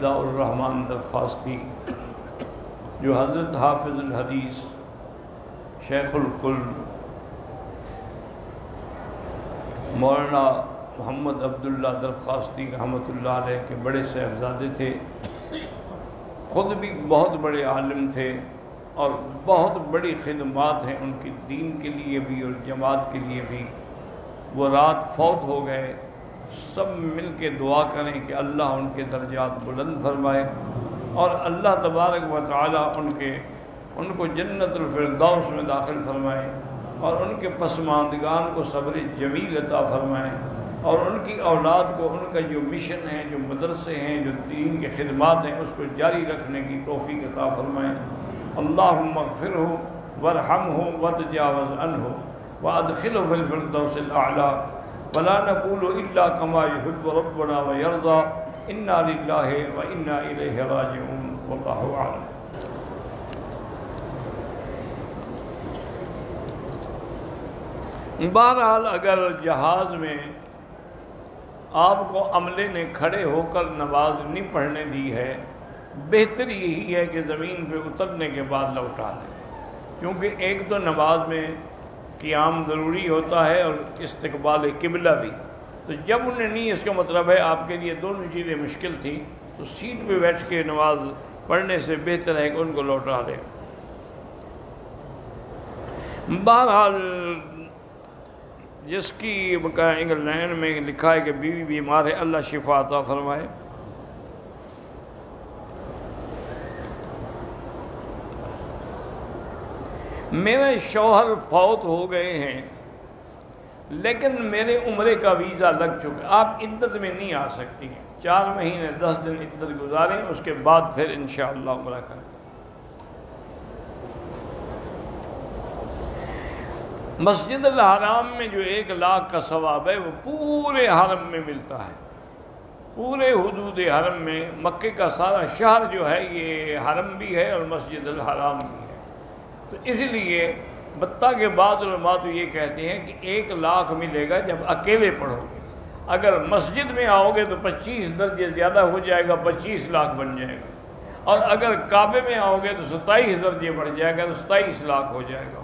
الرحمن درخواستی جو حضرت حافظ الحدیث شیخ الکل مولانا محمد عبداللہ درخواستی رحمۃ اللہ علیہ کے بڑے صاحبزادے تھے، خود بھی بہت بڑے عالم تھے اور بہت بڑی خدمات ہیں ان کی دین کے لیے بھی اور جماعت کے لیے بھی۔ وہ رات فوت ہو گئے، سب مل کے دعا کریں کہ اللہ ان کے درجات بلند فرمائے اور اللہ تبارک و تعالی ان کو جنت الفردوس میں داخل فرمائے اور ان کے پسماندگان کو صبر جمیل عطا فرمائے اور ان کی اولاد کو ان کا جو مشن ہے، جو مدرسے ہیں، جو دین کے خدمات ہیں، اس کو جاری رکھنے کی توفیق عطا فرمائے۔ اللہم اغفرہ وارحمہ وتجاوز عنہ وادخلہ فی الفردوس الاعلی ولا نقول الا كما يحب ربنا ويرضى انا لله وانا الیہ راجعون واللہ اعلم۔ بہرحال اگر جہاز میں آپ کو عملے نے کھڑے ہو کر نماز نہیں پڑھنے دی ہے، بہتر یہی ہے کہ زمین پہ اترنے کے بعد لوٹا لیں، کیونکہ ایک تو نماز میں قیام ضروری ہوتا ہے اور استقبال قبلہ بھی، تو جب انہیں نہیں، اس کا مطلب ہے آپ کے لیے دونوں چیزیں مشکل تھیں، تو سیٹ پہ بیٹھ کے نماز پڑھنے سے بہتر ہے کہ ان کو لوٹا لیں۔ بہرحال جس کی انگلینڈ میں لکھا ہے کہ بیوی بیمار ہے، اللہ شفا عطا فرمائے۔ میرے شوہر فوت ہو گئے ہیں لیکن میرے عمرے کا ویزا لگ چکا، آپ عدت میں نہیں آ سکتی ہیں، 4 مہینے 10 دن عدت گزاریں، اس کے بعد پھر انشاءاللہ عمرہ کریں۔ مسجد الحرام میں جو 1 لاکھ کا ثواب ہے وہ پورے حرم میں ملتا ہے، پورے حدود حرم میں۔ مکے کا سارا شہر جو ہے یہ حرم بھی ہے اور مسجد الحرام بھی ہے، تو اسی لیے بتہ کے بعد علماء تو یہ کہتے ہیں کہ 1 لاکھ ملے گا جب اکیلے پڑھو گے، اگر مسجد میں آؤ گے تو 25 درجے زیادہ ہو جائے گا، 25 لاکھ بن جائے گا، اور اگر کعبے میں آؤ گے تو 27 درجے بڑھ جائے گا، تو 27 لاکھ ہو جائے گا۔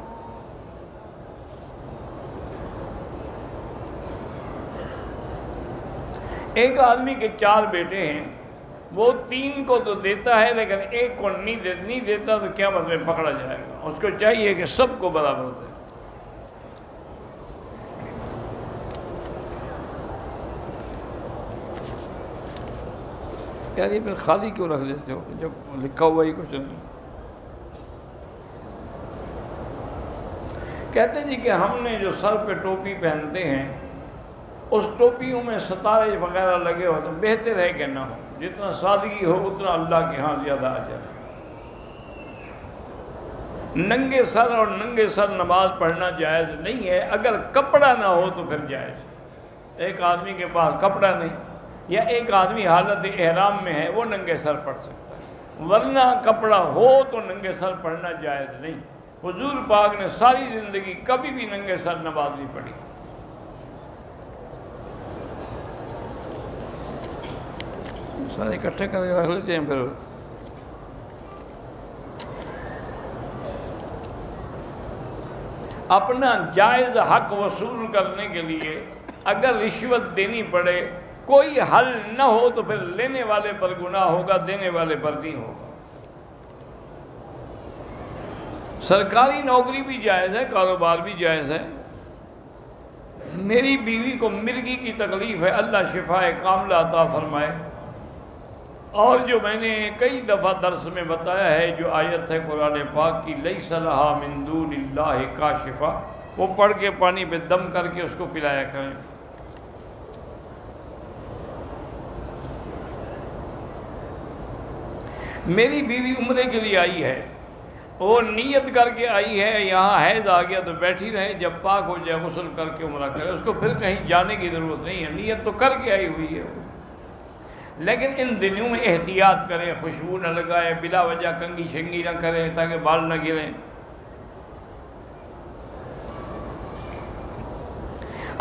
ایک آدمی کے 4 بیٹے ہیں، وہ 3 کو تو دیتا ہے لیکن 1 کو نہیں دیتا تو قیامت میں پکڑا جائے گا، اس کو چاہیے کہ سب کو برابر دے۔ یار یہ پھر خالی کیوں رکھ دیتے ہو جب لکھا ہوا ہی کچھ نہیں؟ کہتے ہیں جی کہ ہم نے جو سر پہ ٹوپی پہنتے ہیں اس ٹوپیوں میں ستارے وغیرہ لگے ہوتے ہیں، بہتر ہے کہ نہ ہو، جتنا سادگی ہو اتنا اللہ کے ہاں زیادہ اجر ہے۔ ننگے سر اور ننگے سر نماز پڑھنا جائز نہیں ہے، اگر کپڑا نہ ہو تو پھر جائز ہے۔ ایک آدمی کے پاس کپڑا نہیں یا ایک آدمی حالت احرام میں ہے، وہ ننگے سر پڑھ سکتا ہے، ورنہ کپڑا ہو تو ننگے سر پڑھنا جائز نہیں۔ حضور پاک نے ساری زندگی کبھی بھی ننگے سر نماز نہیں پڑھی۔ سارے اکٹھے کر کے رکھ لیتے ہیں۔ پھر اپنا جائز حق وصول کرنے کے لیے اگر رشوت دینی پڑے، کوئی حل نہ ہو تو پھر لینے والے پر گناہ ہوگا، دینے والے پر نہیں ہوگا۔ سرکاری نوکری بھی جائز ہے، کاروبار بھی جائز ہے۔ میری بیوی کو مرگی کی تکلیف ہے، اللہ شفائے کاملہ عطا فرمائے، اور جو میں نے کئی دفعہ درس میں بتایا ہے، جو آیت ہے قرآن پاک کی لیس لہا من دون اللہ کاشفہ، وہ پڑھ کے پانی پہ دم کر کے اس کو پلایا کریں۔ میری بیوی عمرے کے لیے آئی ہے، وہ نیت کر کے آئی ہے، یہاں حیض آ گیا تو بیٹھی رہے، جب پاک ہو جائے غسل کر کے عمرہ کرے، اس کو پھر کہیں جانے کی ضرورت نہیں ہے، نیت تو کر کے آئی ہوئی ہے۔ لیکن ان دنوں میں احتیاط کریں، خوشبو نہ لگائے، بلا وجہ کنگھی شنگھی نہ کریں تاکہ بال نہ گریں۔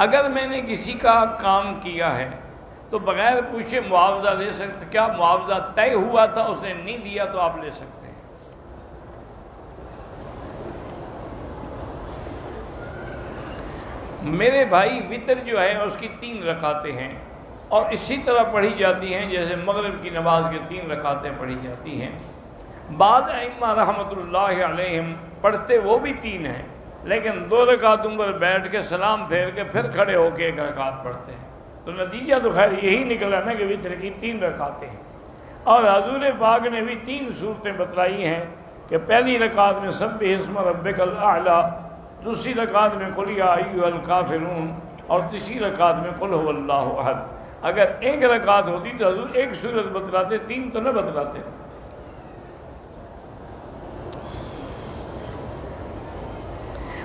اگر میں نے کسی کا کام کیا ہے تو بغیر پوچھے معاوضہ لے سکتے. کیا معاوضہ طے ہوا تھا اس نے نہیں دیا تو آپ لے سکتے ہیں. میرے بھائی وتر جو ہے اس کی 3 رکعتیں ہیں اور اسی طرح پڑھی جاتی ہیں جیسے مغرب کی نماز کے 3 رکعتیں پڑھی جاتی ہیں. بعض ائمہ رحمۃ اللہ علیہم پڑھتے وہ بھی 3 ہیں لیکن 2 رکعتوں پر بیٹھ کے سلام پھیر کے پھر کھڑے ہو کے 1 رکعت پڑھتے ہیں. تو نتیجہ تو خیر یہی نکلا نا کہ وتر کی 3 رکعتیں ہیں. اور حضور پاک نے بھی 3 صورتیں بتلائی ہیں کہ پہلی رکعت میں سبح اسم ربک الاعلی، دوسری رکعت میں قل یا ایھا الکافرون اور تیسری رکعت میں قل ھو اللہ احد. اگر 1 رکعت ہوتی تو حضور 1 سورت بتلاتے، 3 تو نہ بتلاتے.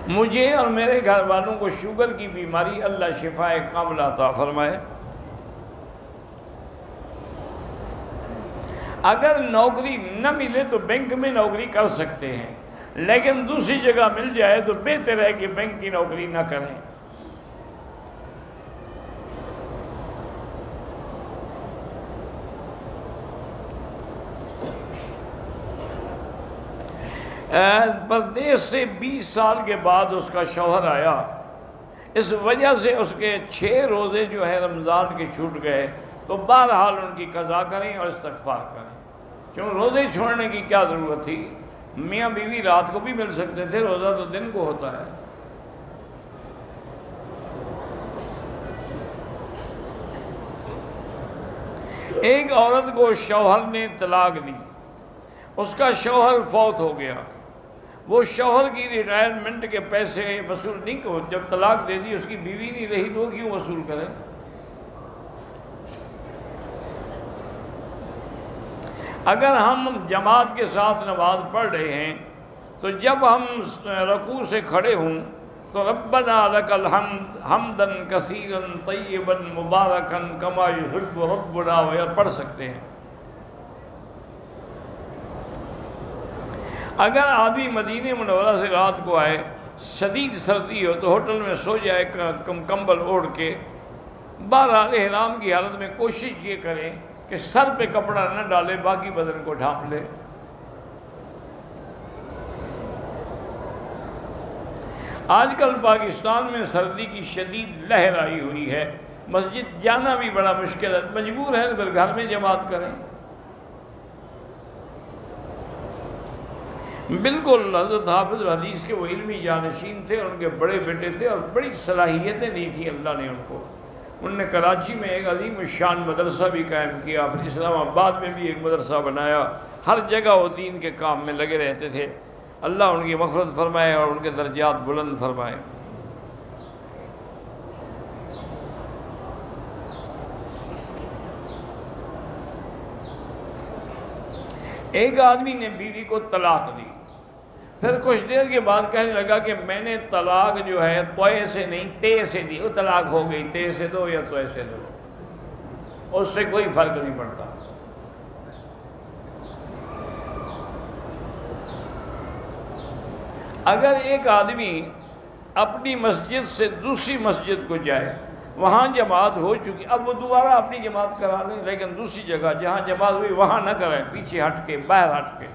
مجھے اور میرے گھر والوں کو شوگر کی بیماری، اللہ شفائے کاملہ عطا فرمائے. اگر نوکری نہ ملے تو بینک میں نوکری کر سکتے ہیں، لیکن دوسری جگہ مل جائے تو بہتر ہے کہ بینک کی نوکری نہ کریں. پردیس سے 20 سال کے بعد اس کا شوہر آیا. اس وجہ سے اس کے 6 روزے جو ہے رمضان کے چھوٹ گئے. تو بہرحال ان کی قضا کریں اور استغفار کریں. کیوں روزے چھوڑنے کی کیا ضرورت تھی؟ میاں بیوی رات کو بھی مل سکتے تھے، روزہ تو دن کو ہوتا ہے. ایک عورت کو شوہر نے طلاق دی، اس کا شوہر فوت ہو گیا. وہ شوہر کی ریٹائرمنٹ کے پیسے وصول نہیں کو، جب طلاق دے دی اس کی بیوی نہیں رہی تو وہ کیوں وصول کرے؟ اگر ہم جماعت کے ساتھ نماز پڑھ رہے ہیں تو جب ہم رکوع سے کھڑے ہوں تو ربنا لک الحمد حمدا کثیرا طیبا مبارکا کما یحب ربنا وغیرہ پڑھ سکتے ہیں. اگر آدمی مدینہ منورہ سے رات کو آئے، شدید سردی ہو تو ہوٹل میں سو جائے کمبل اوڑھ کے. بہرحال احرام کی حالت میں کوشش یہ کریں کہ سر پہ کپڑا نہ ڈالے، باقی بدن کو ڈھانپ لے. آج کل پاکستان میں سردی کی شدید لہر آئی ہوئی ہے، مسجد جانا بھی بڑا مشکل ہے. مجبور ہے تو پھر گھر میں جماعت کریں. بالکل حضرت حافظ الحدیث کے وہ علمی جانشین تھے، ان کے بڑے بیٹے تھے اور بڑی صلاحیتیں دی تھیں اللہ نے ان کو. انہوں نے کراچی میں ایک عظیم الشان مدرسہ بھی قائم کیا، پھر اسلام آباد میں بھی ایک مدرسہ بنایا. ہر جگہ وہ دین کے کام میں لگے رہتے تھے. اللہ ان کی مغفرت فرمائے اور ان کے درجات بلند فرمائے. ایک آدمی نے بیوی کو طلاق دی، پھر کچھ دیر کے بعد کہنے لگا کہ میں نے طلاق جو ہے توئے سے نہیں تے سے دی. وہ طلاق ہو گئی، تے سے دو یا توئے سے دو، اس سے کوئی فرق نہیں پڑتا. اگر ایک آدمی اپنی مسجد سے دوسری مسجد کو جائے، وہاں جماعت ہو چکی، اب وہ دوبارہ اپنی جماعت کرا لیں، لیکن دوسری جگہ جہاں جماعت ہوئی وہاں نہ کریں، پیچھے ہٹ کے، باہر ہٹ کے.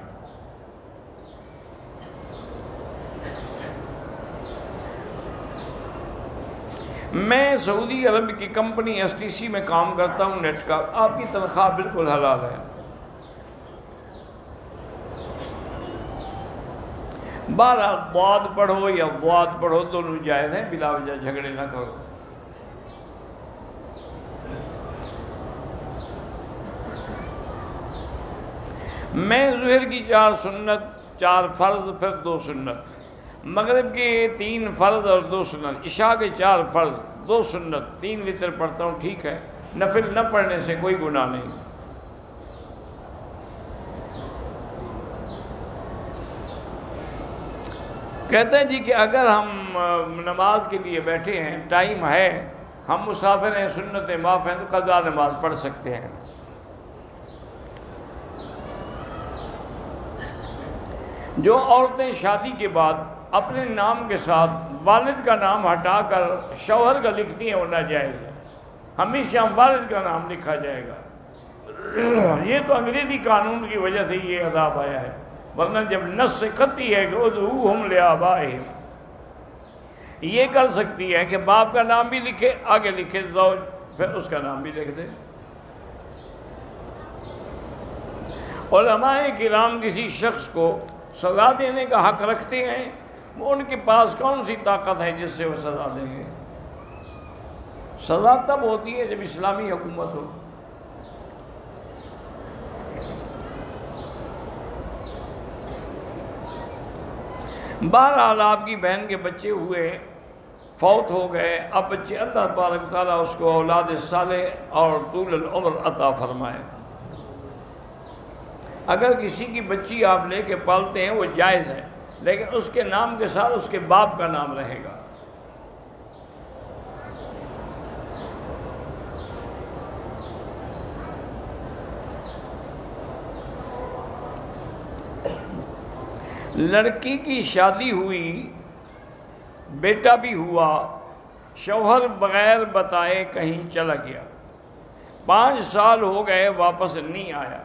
میں سعودی عرب کی کمپنی STC میں کام کرتا ہوں نیٹ کا. آپ کی تنخواہ بالکل حلال ہے. بہرحال ضاد پڑھو یا ضاد پڑھو دونوں جائز ہیں، بلا وجہ جھگڑے نہ کرو. میں ظہر کی 4 سنت، 4 فرض، پھر 2 سنت، مغرب کے 3 فرض اور 2 سنت، عشاء کے 4 فرض، 2 سنت، 3 وتر پڑھتا ہوں. ٹھیک ہے، نفل نہ پڑھنے سے کوئی گناہ نہیں. کہتے ہیں جی کہ اگر ہم نماز کے لیے بیٹھے ہیں، ٹائم ہے، ہم مسافر ہیں، سنتیں معاف ہیں، تو قضا نماز پڑھ سکتے ہیں. جو عورتیں شادی کے بعد اپنے نام کے ساتھ والد کا نام ہٹا کر شوہر کا لکھتی ہیں وہ ناجائز ہے. ہمیشہ والد کا نام لکھا جائے گا۔ یہ تو انگریزی قانون کی وجہ سے یہ عذاب آیا ہے، ورنہ جب نص قطعی ہے کہ ادعوہم لآبائہم، یہ کر سکتی ہے کہ باپ کا نام بھی لکھے، آگے لکھے زوج، پھر اس کا نام بھی لکھ دے۔ علماء کرام کسی شخص کو سزا دینے کا حق رکھتے ہیں، وہ ان کے پاس کون سی طاقت ہے جس سے وہ سزا دیں گے؟ سزا تب ہوتی ہے جب اسلامی حکومت ہو۔ بہرحال آپ کی بہن کے بچے ہوئے، فوت ہو گئے، اب بچے اللہ تبارک تعالیٰ اس کو اولاد صالح اور طول العمر عطا فرمائے۔ اگر کسی کی بچی آپ لے کے پالتے ہیں وہ جائز ہے، لیکن اس کے نام کے ساتھ اس کے باپ کا نام رہے گا۔ لڑکی کی شادی ہوئی، بیٹا بھی ہوا، شوہر بغیر بتائے کہیں چلا گیا، 5 سال ہو گئے واپس نہیں آیا،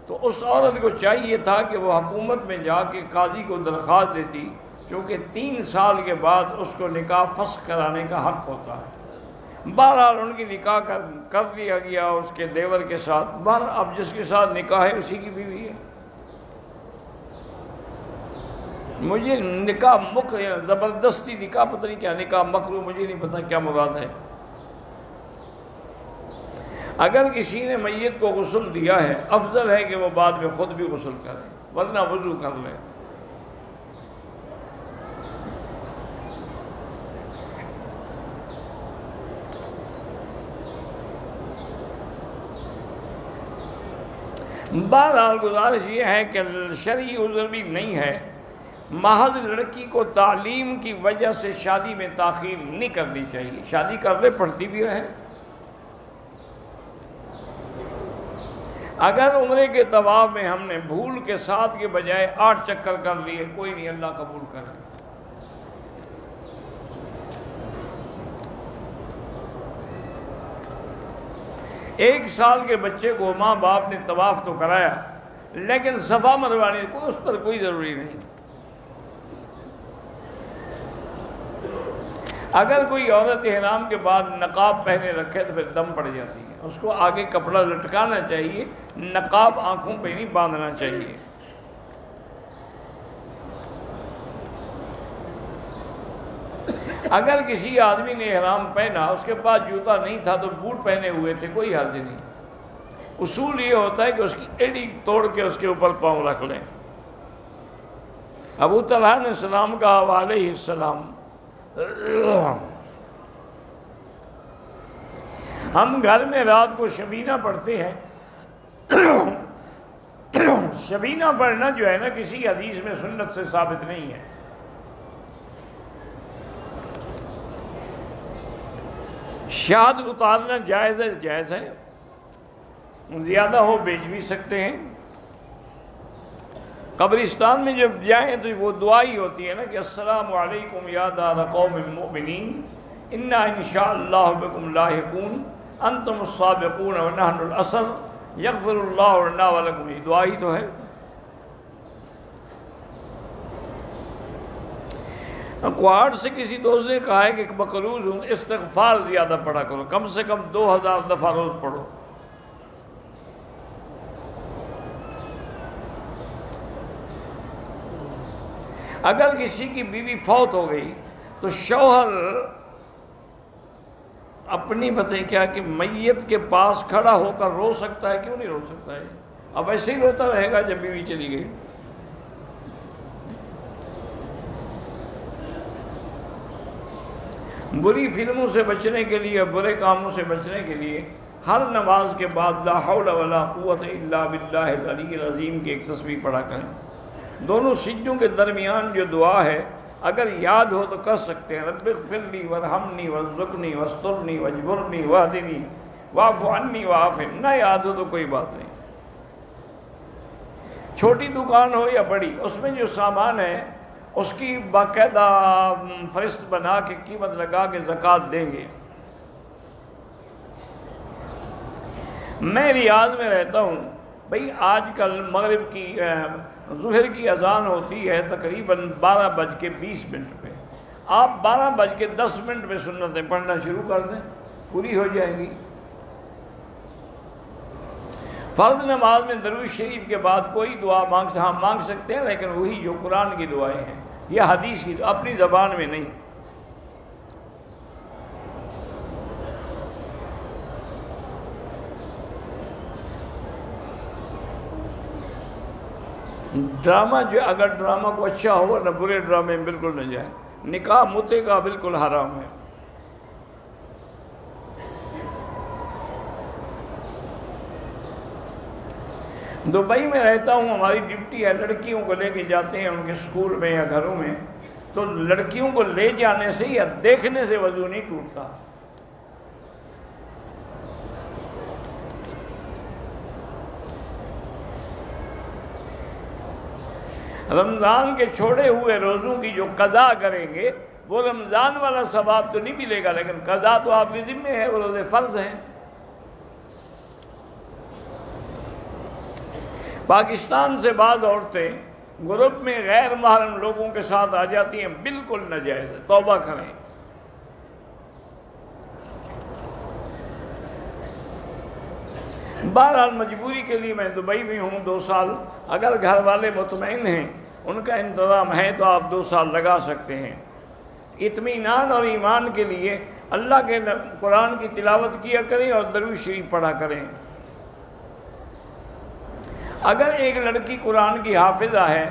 تو اس عورت کو چاہیے تھا کہ وہ حکومت میں جا کے قاضی کو درخواست دیتی، کیونکہ 3 سال کے بعد اس کو نکاح فسخ کرانے کا حق ہوتا ہے۔ بہرحال ان کی نکاح کر دیا گیا اس کے دیور کے ساتھ۔ بہرحال اب جس کے ساتھ نکاح ہے اسی کی بیوی ہے۔ مجھے نکاح مکر زبردستی نکاح پتہ نہیں کیا، نکاح مکروہ مجھے نہیں پتہ کیا مراد ہے۔ اگر کسی نے میت کو غسل دیا ہے، افضل ہے کہ وہ بعد میں خود بھی غسل کرے، ورنہ وضو کر لے۔ بہرحال گزارش یہ ہے کہ شرعی عذر بھی نہیں ہے، محض لڑکی کو تعلیم کی وجہ سے شادی میں تاخیر نہیں کرنی چاہیے، شادی کر لے، پڑھتی بھی رہے۔ اگر عمرے کے طواف میں ہم نے بھول کے 7 کے بجائے 8 چکر کر لیے، کوئی نہیں، اللہ قبول کرے۔ ایک سال کے بچے کو ماں باپ نے طواف تو کرایا، لیکن صفا مروا نہیں، کوئی اس پر کوئی ضروری نہیں۔ اگر کوئی عورت احرام کے بعد نقاب پہنے رکھے تو پھر دم پڑ جاتی ہے، اس کو آگے کپڑا لٹکانا چاہیے، نقاب آنکھوں پہ نہیں باندھنا چاہیے۔ اگر کسی آدمی نے احرام پہنا، اس کے پاس جوتا نہیں تھا تو بوٹ پہنے ہوئے تھے، کوئی حرج نہیں۔ اصول یہ ہوتا ہے کہ اس کی ایڑی توڑ کے اس کے اوپر پاؤں رکھ لیں۔ ابو طلحہ نے سلام کہا علیہ السلام، ہم گھر میں رات کو شبینہ پڑھتے ہیں۔ شبینہ پڑھنا جو ہے نا، کسی حدیث میں سنت سے ثابت نہیں ہے۔ شاد اتارنا جائز ہے، جائز ہے، زیادہ ہو بیچ بھی سکتے ہیں۔ قبرستان میں جب جائیں تو وہ دعا ہی ہوتی ہے نا کہ السلام علیکم یا دار قوم المؤمنین انا انشاء اللہ بکم لاحقون انتم السابقون ونحن الاصل یغفر اللہ لنا ولکم، یہ دعا ہی تو ہے۔ کوارٹ سے کسی دوست نے کہا ہے کہ مقروض ہوں، استغفار زیادہ پڑھا کرو، کم سے کم 2000 دفعہ روز پڑھو۔ اگر کسی کی بیوی فوت ہو گئی تو شوہر اپنی بتائیں کیا کہ میت کے پاس کھڑا ہو کر رو سکتا ہے؟ کیوں نہیں رو سکتا ہے؟ اب ایسے ہی روتا رہے گا جب بیوی چلی گئی۔ بری فلموں سے بچنے کے لیے، برے کاموں سے بچنے کے لیے ہر نماز کے بعد لا حول ولا قوت الا باللہ العلی العظیم کی ایک تسبیح پڑھا کریں۔ دونوں سجدوں کے درمیان جو دعا ہے اگر یاد ہو تو کر سکتے ہیں، رب اغفر لی وارحمنی وارزقنی واسترنی واجبرنی واہدنی واعف عنی وعاف عنی۔ نہ یاد ہو تو کوئی بات نہیں۔ چھوٹی دکان ہو یا بڑی، اس میں جو سامان ہے اس کی باقاعدہ فہرست بنا کے قیمت لگا کے زکوٰۃ دیں گے۔ میں ریاض میں رہتا ہوں بھئی، آج کل مغرب کی ظہر کی اذان ہوتی ہے تقریباً 12:20 پہ، آپ 12:10 پہ سنتیں پڑھنا شروع کر دیں، پوری ہو جائے گی۔ فرض نماز میں درود شریف کے بعد کوئی دعا مانگ سکتے ہیں، لیکن وہی جو قرآن کی دعائیں ہیں، یہ حدیث کی، اپنی زبان میں نہیں۔ ڈرامہ اگر ڈرامہ کو اچھا ہو نہ، برے ڈرامے میں بالکل نہ جائے۔ نکاح متے کا بالکل حرام ہے۔ دبئی میں رہتا ہوں، ہماری ڈیوٹی ہے، لڑکیوں کو لے کے جاتے ہیں ان کے سکول میں یا گھروں میں، تو لڑکیوں کو لے جانے سے یا دیکھنے سے وضو نہیں ٹوٹتا۔ رمضان کے چھوڑے ہوئے روزوں کی جو قضا کریں گے، وہ رمضان والا ثواب تو نہیں ملے گا، لیکن قضا تو آپ کے ذمہ ہے، وہ روزے فرض ہیں۔ پاکستان سے بعض عورتیں گروپ میں غیر محرم لوگوں کے ساتھ آ جاتی ہیں، بالکل ناجائز ہے، توبہ کریں۔ بہرحال مجبوری کے لیے میں دبئی میں ہوں 2 سال، اگر گھر والے مطمئن ہیں، ان کا انتظام ہے، تو آپ 2 سال لگا سکتے ہیں۔ اطمینان اور ایمان کے لیے اللہ کے قرآن کی تلاوت کیا کریں اور درود شریف پڑھا کریں۔ اگر ایک لڑکی قرآن کی حافظہ ہے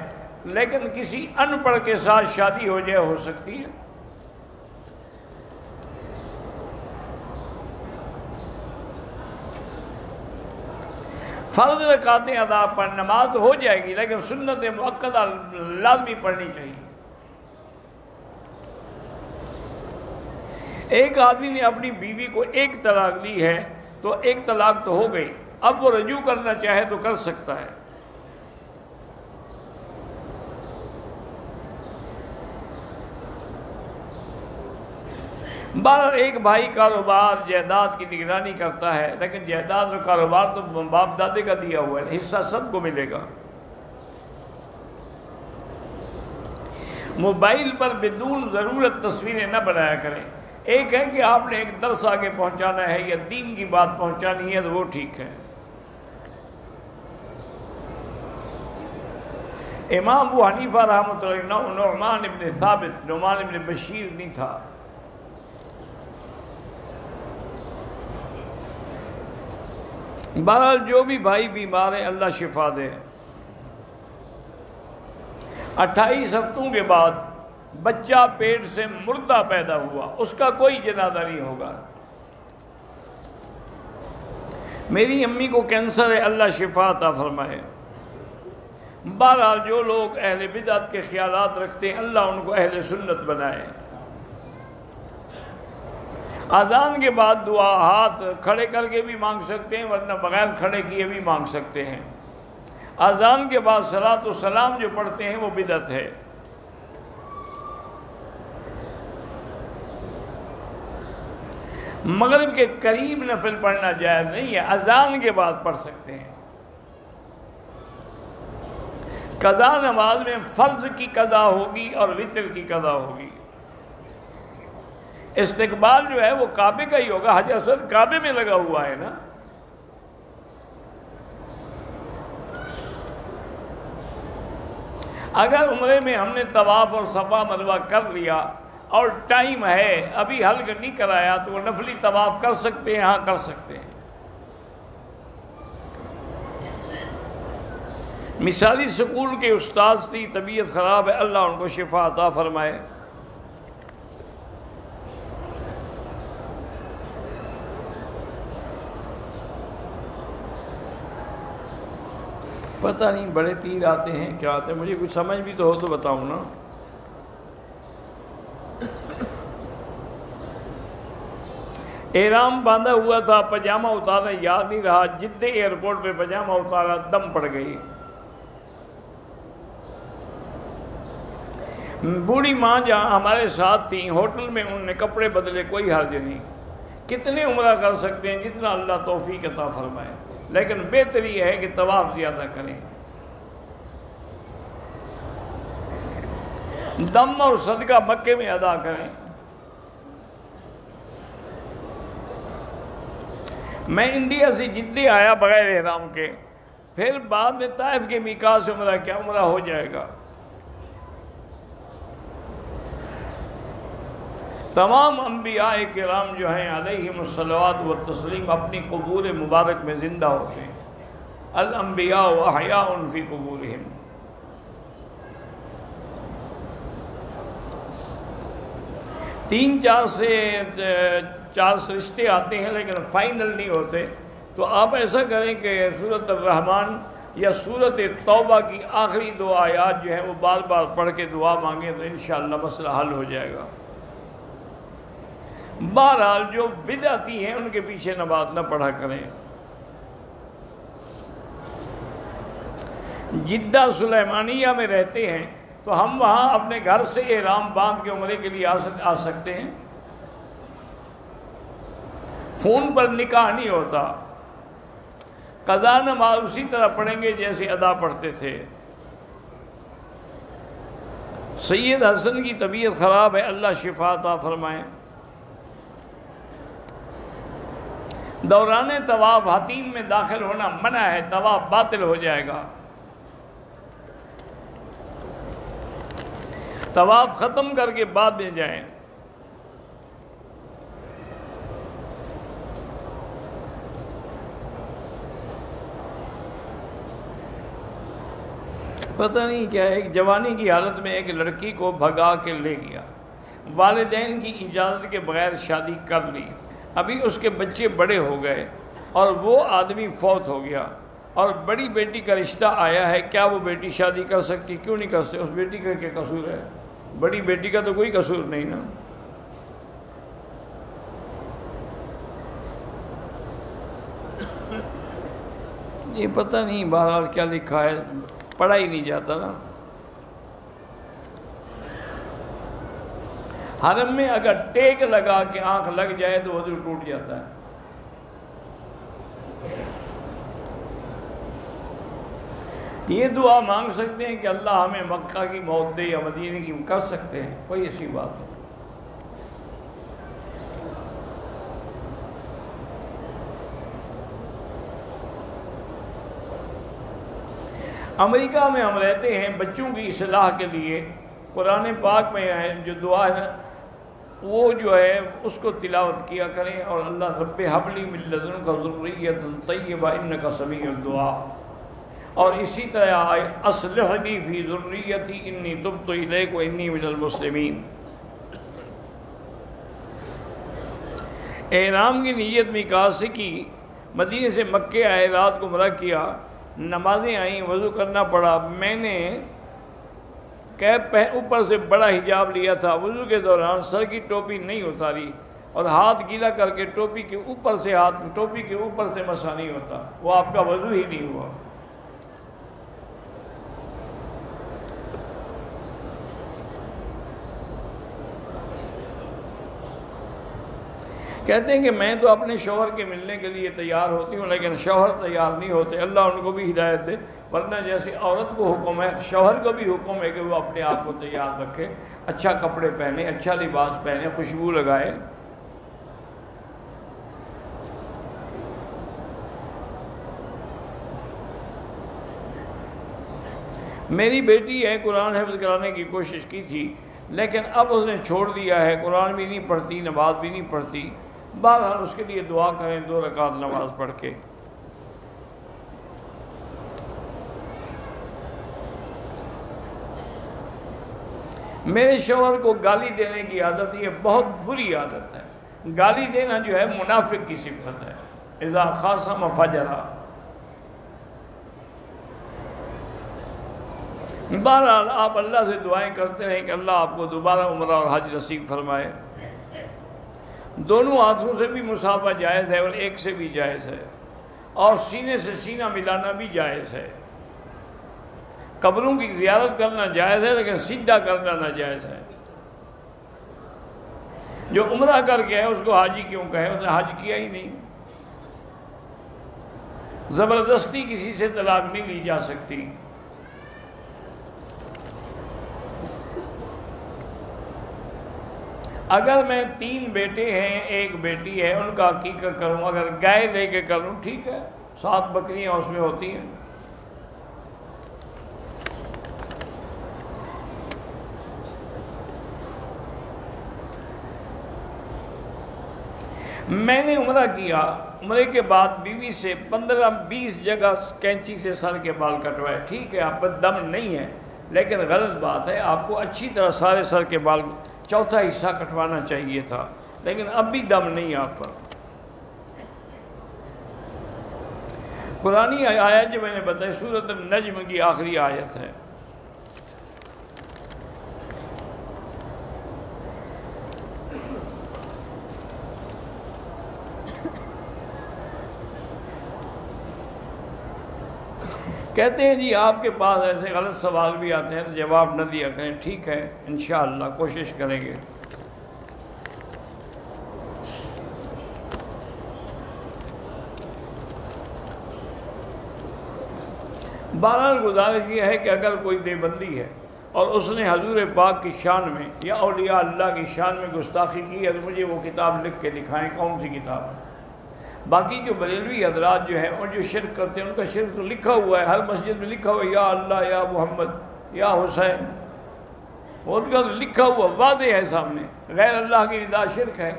لیکن کسی ان پڑھ کے ساتھ شادی ہو جائے، ہو سکتی ہے۔ فرض رکعتیں ادا پر نماز ہو جائے گی، لیکن سنت مؤکدہ لازمی پڑھنی چاہیے۔ ایک آدمی نے اپنی بیوی کو 1 طلاق دی ہے، تو 1 طلاق تو ہو گئی، اب وہ رجوع کرنا چاہے تو کر سکتا ہے۔ بہرحال ایک بھائی کاروبار جائیداد کی نگرانی کرتا ہے، لیکن جائیداد اور کاروبار تو باپ دادے کا دیا ہوا ہے، حصہ سب کو ملے گا۔ موبائل پر بدون ضرورت تصویریں نہ بنایا کریں۔ ایک ہے کہ آپ نے ایک درس آگے پہنچانا ہے یا دین کی بات پہنچانی ہے، تو وہ ٹھیک ہے۔ امام ابو حنیفہ رحمۃ اللہ علیہ، نعمان ابن ثابت، نعمان ابن بشیر نہیں تھا۔ بہرحال جو بھی بھائی بیمار ہے، اللہ شفا دے۔ 28 ہفتوں کے بعد بچہ پیٹ سے مردہ پیدا ہوا، اس کا کوئی جنازہ نہیں ہوگا۔ میری امی کو کینسر ہے، اللہ شفا عطا فرمائے۔ بہرحال جو لوگ اہل بدعت کے خیالات رکھتے ہیں، اللہ ان کو اہل سنت بنائے۔ اذان کے بعد دعا ہاتھ کھڑے کر کے بھی مانگ سکتے ہیں، ورنہ بغیر کھڑے کیے بھی مانگ سکتے ہیں۔ اذان کے بعد صلاۃ و سلام جو پڑھتے ہیں وہ بدعت ہے۔ مغرب کے قریب نفل پڑھنا جائز نہیں ہے، اذان کے بعد پڑھ سکتے ہیں۔ قضا نماز میں فرض کی قضا ہوگی اور وتر کی قضا ہوگی۔ استقبال جو ہے وہ کعبے کا ہی ہوگا، حجر اسود کعبے میں لگا ہوا ہے نا۔ اگر عمرے میں ہم نے طواف اور صفا مروہ کر لیا اور ٹائم ہے، ابھی حلق نہیں کرایا، تو وہ نفلی طواف کر سکتے ہیں، ہاں کر سکتے ہیں۔ مثالی سکول کے استاد کی طبیعت خراب ہے، اللہ ان کو شفا عطا فرمائے۔ پتہ نہیں بڑے پیر آتے ہیں کیا آتے ہیں، مجھے کچھ سمجھ بھی تو ہو تو بتاؤں نا۔ احرام باندھا ہوا تھا، پجامہ اتارا یاد نہیں رہا، جدہ ایئرپورٹ پہ پجامہ اتارا، دم پڑ گئی۔ بوڑھی ماں جہاں ہمارے ساتھ تھیں، ہوٹل میں انہوں نے کپڑے بدلے، کوئی حرج نہیں۔ کتنے عمرہ کر سکتے ہیں؟ جتنا اللہ توفیق عطا فرمائے، لیکن بہتر یہ ہے کہ طواف زیادہ کریں، دم اور صدقہ مکے میں ادا کریں۔ میں انڈیا سے جدہ آیا بغیر احرام کے، پھر بعد میں طائف کے میقات سے عمرہ کیا، عمرہ ہو جائے گا۔ تمام انبیاء کرام جو ہیں علیہم الصلوات والتسلیم اپنی قبور مبارک میں زندہ ہوتے ہیں۔ الانبیاء احیاء فی قبورہم۔ تین چار سرشتے آتے ہیں لیکن فائنل نہیں ہوتے، تو آپ ایسا کریں کہ سورۃ الرحمن یا سورۃ توبہ کی آخری 2 آیات جو ہیں وہ بار بار پڑھ کے دعا مانگیں تو انشاءاللہ مسئلہ حل ہو جائے گا۔ بہرحال جو بدعتی ہیں ان کے پیچھے نماز نہ پڑھا کریں۔ جدہ سلیمانیہ میں رہتے ہیں تو ہم وہاں اپنے گھر سے احرام باندھ کے عمرے کے لیے آ سکتے ہیں۔ فون پر نکاح نہیں ہوتا، قضا نماز اسی طرح پڑھیں گے جیسے ادا پڑھتے تھے۔ سید حسن کی طبیعت خراب ہے، اللہ شفا عطا فرمائے۔ دوران طواف حتیم میں داخل ہونا منع ہے، طواف باطل ہو جائے گا۔ طواف ختم کر کے بعد میں جائیں۔ پتہ نہیں کیا، ایک جوانی کی حالت میں ایک لڑکی کو بھگا کے لے گیا، والدین کی اجازت کے بغیر شادی کر لی، ابھی اس کے بچے بڑے ہو گئے اور وہ آدمی فوت ہو گیا اور بڑی بیٹی کا رشتہ آیا ہے، کیا وہ بیٹی شادی کر سکتی؟ کیوں نہیں کر سکتی؟ اس بیٹی کا کیا قصور ہے؟ بڑی بیٹی کا تو کوئی قصور نہیں نا۔ یہ پتہ نہیں بہرحال کیا لکھا ہے، پڑھا ہی نہیں جاتا نا۔ حرم میں اگر ٹیک لگا کے آنکھ لگ جائے تو وضو ٹوٹ جاتا ہے۔ یہ دعا مانگ سکتے ہیں کہ اللہ ہمیں مکہ کی موت دے یا مدینے کی، کر سکتے ہیں، کوئی ایسی بات نہیں۔ امریکہ میں ہم رہتے ہیں، بچوں کی اصلاح کے لیے قرآن پاک میں ہے جو دعا ہے وہ جو ہے اس کو تلاوت کیا کریں، اور اللہ رب ھب لی من لدنک ذریۃ طیبہ انک سمیع الدعاء، اور اسی طرح اصلح لی فی ذریتی انی تبت الیک وانی من المسلمین۔ احرام کی نیت میقات سے کی، مدینے سے مکے آئے، رات کو عمرہ کیا، نمازیں آئیں، وضو کرنا پڑا۔ میں نے کیپ اوپر سے بڑا حجاب لیا تھا، وضو کے دوران سر کی ٹوپی نہیں اتاری اور ہاتھ گیلا کر کے ٹوپی کے اوپر سے مسح نہیں ہوتا، وہ آپ کا وضو ہی نہیں ہوا۔ کہتے ہیں کہ میں تو اپنے شوہر کے ملنے کے لیے تیار ہوتی ہوں لیکن شوہر تیار نہیں ہوتے، اللہ ان کو بھی ہدایت دے، ورنہ جیسے عورت کو حکم ہے شوہر کو بھی حکم ہے کہ وہ اپنے آپ کو تیار رکھے، اچھا کپڑے پہنے، اچھا لباس پہنے، خوشبو لگائے۔ میری بیٹی ہے، قرآن حفظ کرانے کی کوشش کی تھی لیکن اب اس نے چھوڑ دیا ہے، قرآن بھی نہیں پڑھتی، نماز بھی نہیں پڑھتی۔ بہرحال اس کے لیے دعا کریں 2 رکعت نماز پڑھ کے۔ میرے شوہر کو گالی دینے کی عادت، یہ بہت بری عادت ہے۔ گالی دینا جو ہے منافق کی صفت ہے، اذا خاصم فجر۔ بہرحال آپ اللہ سے دعائیں کرتے رہیں کہ اللہ آپ کو دوبارہ عمرہ اور حج نصیب فرمائے۔ دونوں ہاتھوں سے بھی مصافحہ جائز ہے اور ایک سے بھی جائز ہے، اور سینے سے سینہ ملانا بھی جائز ہے۔ قبروں کی زیارت کرنا جائز ہے لیکن سجدہ کرنا ناجائز ہے۔ جو عمرہ کر کے ہے اس کو حاجی کیوں کہے؟ اس نے حج کیا ہی نہیں۔ زبردستی کسی سے طلاق نہیں لی جا سکتی۔ اگر میں 3 بیٹے ہیں 1 بیٹی ہے، ان کا عقیقہ کروں، اگر گائے لے کے کروں ٹھیک ہے، 7 بکریاں اس میں ہوتی ہیں۔ میں نے عمرہ کیا، عمرے کے بعد بیوی سے 15-20 جگہ کینچی سے سر کے بال کٹوائے، ٹھیک ہے آپ پر دم نہیں ہے، لیکن غلط بات ہے، آپ کو اچھی طرح سارے سر کے بال چوتھا حصہ کٹوانا چاہیے تھا، لیکن اب بھی دم نہیں آپ پر۔ قرآنی آیت جو میں نے بتائی سورۃ النجم کی آخری آیت ہے۔ کہتے ہیں جی آپ کے پاس ایسے غلط سوال بھی آتے ہیں تو جواب نہ دیا کریں، ٹھیک ہے انشاءاللہ کوشش کریں گے۔ بہرحال گزارش یہ ہے کہ اگر کوئی دیوبندی ہے اور اس نے حضور پاک کی شان میں یا اولیاء اللہ کی شان میں گستاخی کی ہے تو مجھے وہ کتاب لکھ کے دکھائیں، کون سی کتاب ہے۔ باقی جو بریلوی حضرات جو ہیں اور جو شرک کرتے ہیں ان کا شرک تو لکھا ہوا ہے، ہر مسجد میں لکھا ہوا ہے، یا اللہ یا محمد یا حسین، وہ ان کا تو لکھا ہوا واضح ہے سامنے، غیر اللہ کی ندا شرک ہے۔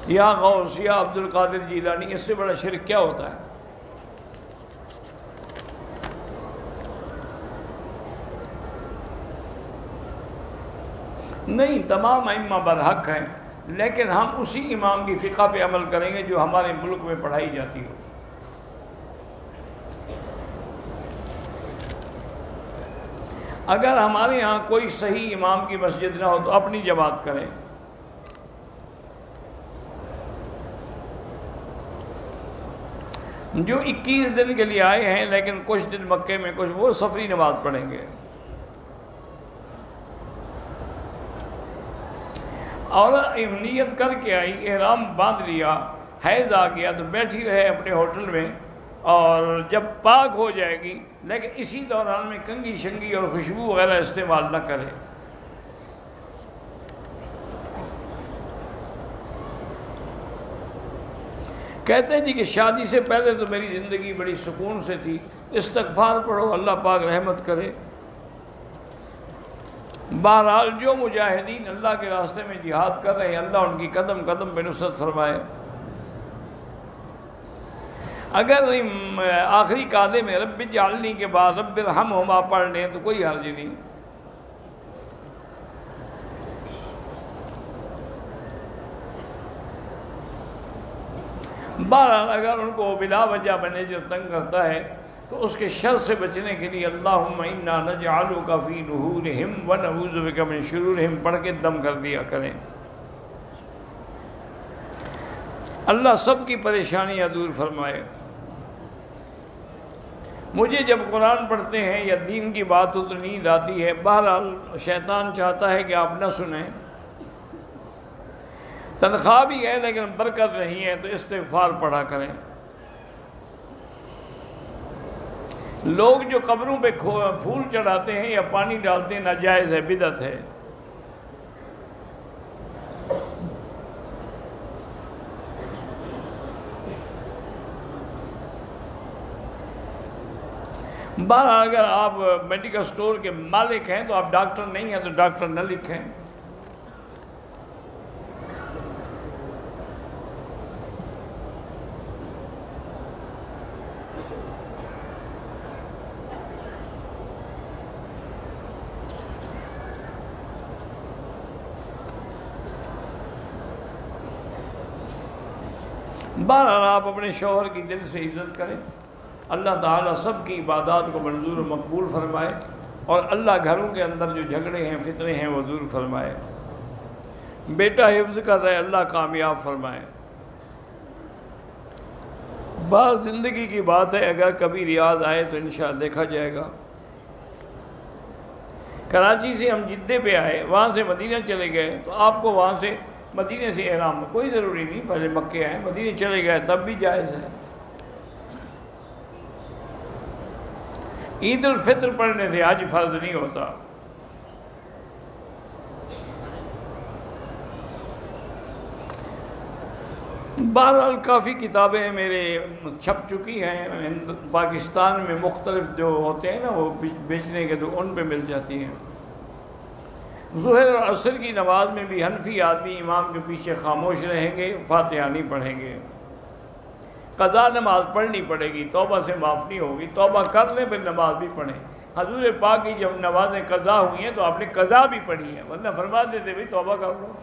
یا غوث یا عبد القادر جیلانی، اس سے بڑا شرک کیا ہوتا ہے؟ نہیں، تمام ائمہ برحق ہیں، لیکن ہم اسی امام کی فقہ پہ عمل کریں گے جو ہمارے ملک میں پڑھائی جاتی ہو۔ اگر ہمارے ہاں کوئی صحیح امام کی مسجد نہ ہو تو اپنی جماعت کریں۔ جو 21 دن کے لیے آئے ہیں لیکن کچھ دن مکے میں کچھ، وہ سفری نماز پڑھیں گے۔ اور نیت کر کے آئی، احرام باندھ لیا، حیض آ گیا تو بیٹھی رہے اپنے ہوٹل میں، اور جب پاک ہو جائے گی لیکن اسی دوران میں کنگھی شنگھی اور خوشبو وغیرہ استعمال نہ کرے۔ کہتے ہیں جی کہ شادی سے پہلے تو میری زندگی بڑی سکون سے تھی، استغفار پڑھو اللہ پاک رحمت کرے۔ بہرحال جو مجاہدین اللہ کے راستے میں جہاد کر رہے ہیں اللہ ان کی قدم قدم پہ نصرت فرمائے۔ اگر آخری قاعدے میں رب اجعلنی کے بعد رب ارحمہما پڑھ لیں تو کوئی حرج نہیں۔ بہرحال اگر ان کو بلا وجہ مینیجر تنگ کرتا ہے تو اس کے شر سے بچنے کے لیے اللہم انا نجعلک فی نحورہم ونعوذ بک من شرورہم پڑھ کے دم کر دیا کریں۔ اللہ سب کی پریشانیاں دور فرمائے۔ مجھے جب قرآن پڑھتے ہیں یا دین کی بات ہو تو نیند آتی ہے، بہرحال شیطان چاہتا ہے کہ آپ نہ سنیں، تنخواہ بھی ہے لیکن برکت نہیں ہے تو استغفار پڑھا کریں۔ لوگ جو قبروں پہ پھول چڑھاتے ہیں یا پانی ڈالتے ہیں ناجائز ہے، بدعت ہے۔ بہرحال اگر آپ میڈیکل سٹور کے مالک ہیں تو آپ ڈاکٹر نہیں ہیں تو ڈاکٹر نہ لکھیں۔ بہرحال آپ اپنے شوہر کی دل سے عزت کریں، اللہ تعالیٰ سب کی عبادات کو منظور و مقبول فرمائے، اور اللہ گھروں کے اندر جو جھگڑے ہیں فتنے ہیں وہ دور فرمائے۔ بیٹا حفظ کر رہے اللہ کامیاب فرمائے۔ بعض زندگی کی بات ہے، اگر کبھی ریاض آئے تو انشاءاللہ دیکھا جائے گا۔ کراچی سے ہم جدے پہ آئے، وہاں سے مدینہ چلے گئے، تو آپ کو وہاں سے مدینہ سے احرام میں کوئی ضروری نہیں، پہلے مکے آئے مدینہ چلے گئے تب بھی جائز ہے۔ عید الفطر پڑھنے سے حج فرض نہیں ہوتا۔ بہرحال کافی کتابیں میرے چھپ چکی ہیں پاکستان میں، مختلف جو ہوتے ہیں نا وہ بیچنے کے، تو ان پہ مل جاتی ہیں۔ ظہر اور عصر کی نماز میں بھی حنفی آدمی امام کے پیچھے خاموش رہیں گے، فاتحہ نہیں پڑھیں گے۔ قضا نماز پڑھنی پڑے گی، توبہ سے معاف نہیں ہوگی، توبہ کر لیں پھر نماز بھی پڑھیں۔ حضور پاک کی جب نمازیں قضا ہوئی ہیں تو آپ نے قضا بھی پڑھی ہے، ورنہ فرما دیتے بھی توبہ کر لو۔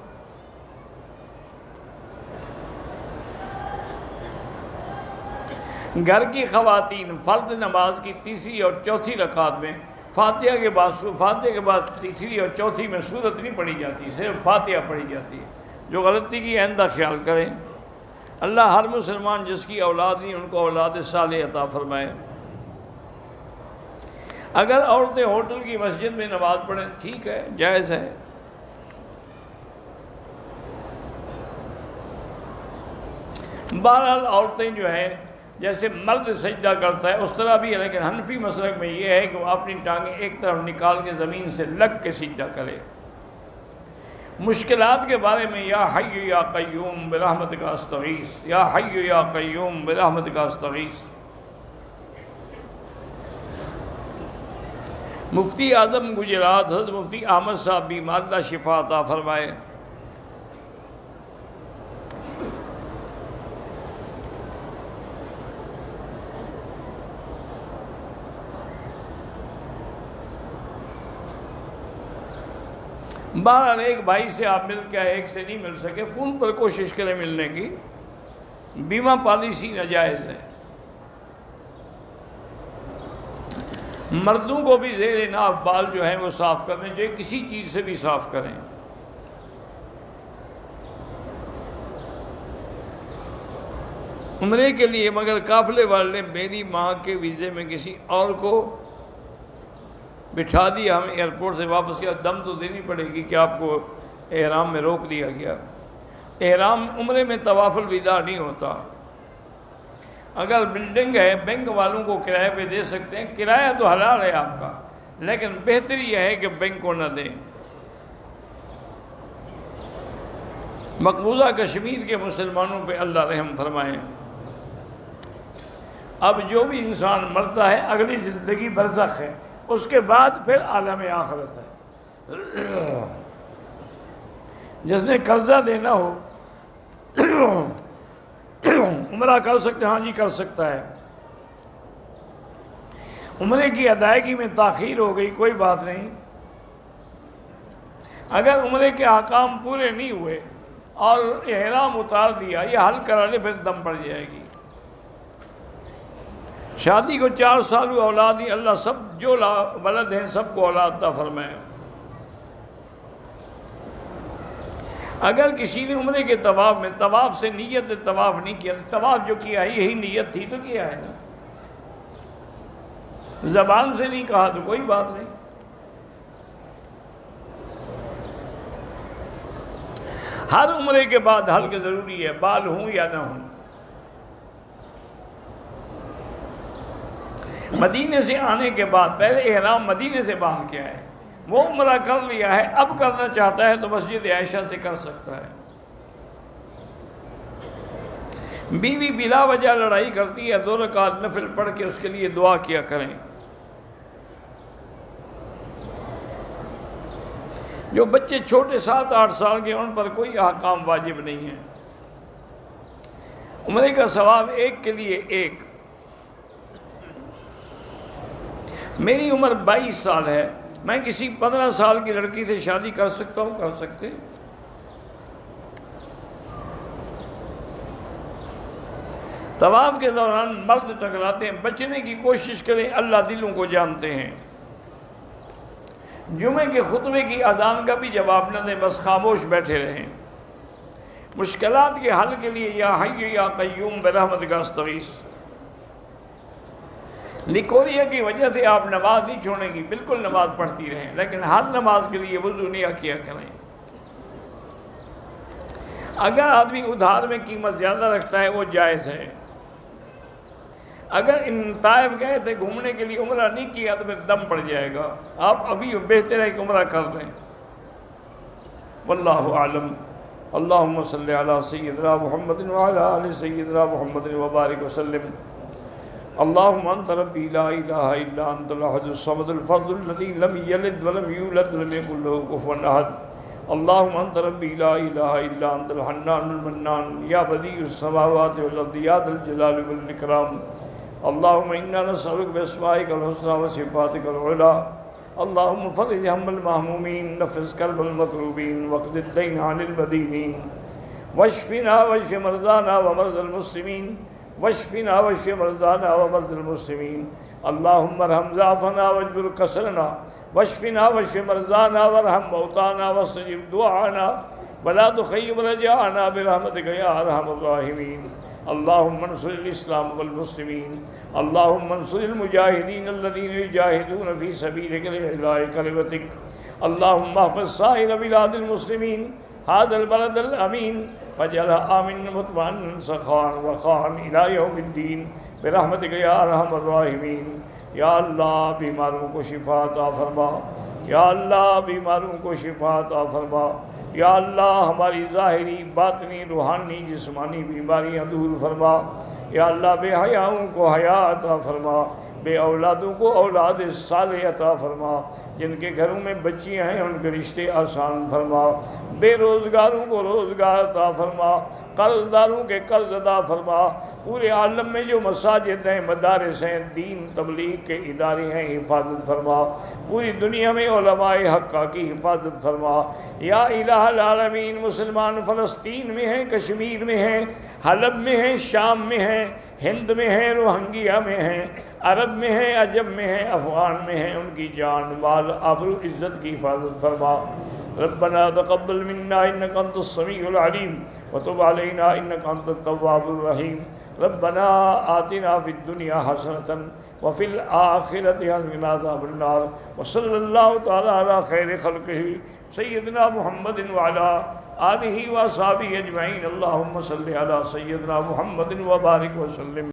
گھر کی خواتین فرض نماز کی تیسری اور چوتھی رکعت میں فاتحہ کے بعد تیسری اور چوتھی میں سورت نہیں پڑھی جاتی، صرف فاتحہ پڑھی جاتی ہے۔ جو غلطی کی آئندہ خیال کریں۔ اللہ ہر مسلمان جس کی اولاد نہیں ان کو اولاد صالح عطا فرمائے۔ اگر عورتیں ہوٹل کی مسجد میں نماز پڑھیں ٹھیک ہے، جائز ہے۔ بہرحال عورتیں جو ہیں جیسے مرد سجدہ کرتا ہے اس طرح بھی ہے، لیکن حنفی مسلک میں یہ ہے کہ وہ اپنی ٹانگیں ایک طرف نکال کے زمین سے لگ کے سجدہ کرے۔ مشکلات کے بارے میں یا حی یا قیوم برحمتک استغیث، یا حی یا قیوم برحمتک استغیث۔ مفتی اعظم گجرات حضرت مفتی احمد صاحب بیمار، اللہ شفا عطا فرمائے۔ بہرحال ایک بھائی سے آپ مل کے ایک سے نہیں مل سکے، فون پر کوشش کریں ملنے کی۔ بیمہ پالیسی ناجائز ہے۔ مردوں کو بھی زیر ناف بال جو ہیں وہ صاف کرنے چاہیے، کسی چیز سے بھی صاف کریں۔ عمرے کے لیے مگر قافلے والے میری ماں کے ویزے میں کسی اور کو بٹھا دیا، ہمیں ایئرپورٹ سے واپس کیا، دم تو دینی پڑے گی کہ آپ کو احرام میں روک دیا گیا۔ احرام عمرے میں طواف الوداع نہیں ہوتا۔ اگر بلڈنگ ہے بینک والوں کو کرائے پہ دے سکتے ہیں، کرایہ تو حلال ہے آپ کا، لیکن بہتر یہ ہے کہ بینک کو نہ دیں۔ مقبوضہ کشمیر کے مسلمانوں پہ اللہ رحم فرمائے۔ اب جو بھی انسان مرتا ہے اگلی زندگی برزخ ہے، اس کے بعد پھر عالم آخرت ہے۔ جس نے قرضہ دینا ہو عمرہ کر سکتے، ہاں جی کر سکتا ہے۔ عمرے کی ادائیگی میں تاخیر ہو گئی کوئی بات نہیں، اگر عمرے کے احکام پورے نہیں ہوئے اور احرام اتار دیا یا حل کرا لے پھر دم پڑ جائے گی۔ شادی کو 4 سال ہوئے اولاد نہیں، اللہ سب جو ولد ہیں سب کو اولاد عطا فرمائے۔ اگر کسی نے عمرے کے طواف میں طواف سے نیت طواف نہیں کیا، طواف جو کیا ہے یہی نیت تھی تو کیا ہے نا، زبان سے نہیں کہا تو کوئی بات نہیں۔ ہر عمرے کے بعد حلق ضروری ہے، بال ہوں یا نہ ہوں۔ مدینے سے آنے کے بعد پہلے احرام مدینے سے باندھ کے آئے، وہ عمرہ کر لیا ہے، اب کرنا چاہتا ہے تو مسجد عائشہ سے کر سکتا ہے۔ بیوی بلا وجہ لڑائی کرتی ہے، 2 رکعت نفل پڑھ کے اس کے لیے دعا کیا کریں۔ جو بچے چھوٹے 7-8 سال کے ان پر کوئی احکام واجب نہیں ہے۔ عمرے کا ثواب ایک کے لیے ایک۔ میری عمر 22 سال ہے، میں کسی 15 سال کی لڑکی سے شادی کر سکتا ہوں؟ کر سکتے۔ طواف کے دوران مرد ٹکراتے ہیں، بچنے کی کوشش کریں، اللہ دلوں کو جانتے ہیں۔ جمعے کے خطبے کی اذان کا بھی جواب نہ دیں، بس خاموش بیٹھے رہیں۔ مشکلات کے حل کے لیے یا حی یا قیوم برحمتک استغیث۔ لیکوریا کی وجہ سے آپ نماز نہیں چھوڑیں گی، بالکل نماز پڑھتی رہیں، لیکن ہر نماز کے لیے وضو نہیں کیا کریں۔ اگر آدمی ادھار میں قیمت زیادہ رکھتا ہے وہ جائز ہے۔ اگر ان طائف گئے تھے گھومنے کے لیے، عمرہ نہیں کیا تو پھر دم پڑ جائے گا، آپ ابھی بہتر ہے کہ عمرہ کر لیں۔ واللہ اعلم۔ اللہم صلی علی سیدنا محمد وعلی آل سیدنا محمد وبارک وسلم۔ اللہم انت ربی لا الہ الا انت الاحد الصمد الفرد الذی لم یلد ولم یولد ولم یکن لہ کفوا احد۔ اللہم انت ربی لا الہ الا انت الحنان المنان یا بدیع السماوات والارض یا ذا الجلال والاکرام۔ اللہم انا نسألک باسمائک الحسنی وصفاتک العلی۔ اللہم فرج ہم المہمومین، نفس کرب المکروبین، واقض الدین عن المدینین، واشفنا واشف مرضانا ومرضى المسلمین، واشفنا واشف مرضانا ومرضى المسلمین۔ اللہم ارحم ضعفنا واجبر کسرنا، واشفنا واشف مرضانا وارحم موتانا واستجب دعانا ولا تخيب رجاءنا برحمتك يا ارحم الراحمین۔ اللہم انصر الاسلام والمسلمین، اللہم انصر المجاہدین الذین یجاہدون فی سبیلک لإعلاء کلمتک۔ اللہم احفظ سائر بلاد المسلمین هذا البلد الامین فاجعلها آمنا مطمئنا سخاء رخاء الى یوم الدین برحمتک یا ارحم الراحمین۔ یا اللہ بیماروں کو شفا عطا فرما، یا اللہ بیماروں کو شفا عطا فرما، یا اللہ ہماری ظاہری باطنی روحانی جسمانی بیماریاں دور فرما، یا اللہ بے حیاؤں کو حیا عطا فرما، بے اولادوں کو اولاد صالح عطا فرما، جن کے گھروں میں بچیاں ہیں ان کے رشتے آسان فرما، بے روزگاروں کو روزگار عطا فرما، قرض داروں کے قرض ادا فرما، پورے عالم میں جو مساجد ہیں، مدارس ہیں، دین تبلیغ کے ادارے ہیں، حفاظت فرما، پوری دنیا میں علماء حقہ کی حفاظت فرما۔ یا الہ العالمین، مسلمان فلسطین میں ہیں، کشمیر میں ہیں، حلب میں ہیں، شام میں ہیں، ہند میں ہیں، روہنگیا میں ہیں، عرب میں ہیں، عجم میں ہیں، افغان میں ہیں، ان کی جان مال آبرو عزت کی حفاظت فرما۔ ربنا تقبل منا انك انت السميع العليم وتب علينا انك انت التواب الرحيم۔ ربنا آتنا في الدنيا حسنة وفي الآخرة حسنة وقنا عذاب النار۔ وصلى الله تعالى على خير خلقه سيدنا محمد وعلى آلہ وصحبہ اجمعین۔ اللہم صلی علی سیدنا محمد وبارک وسلم۔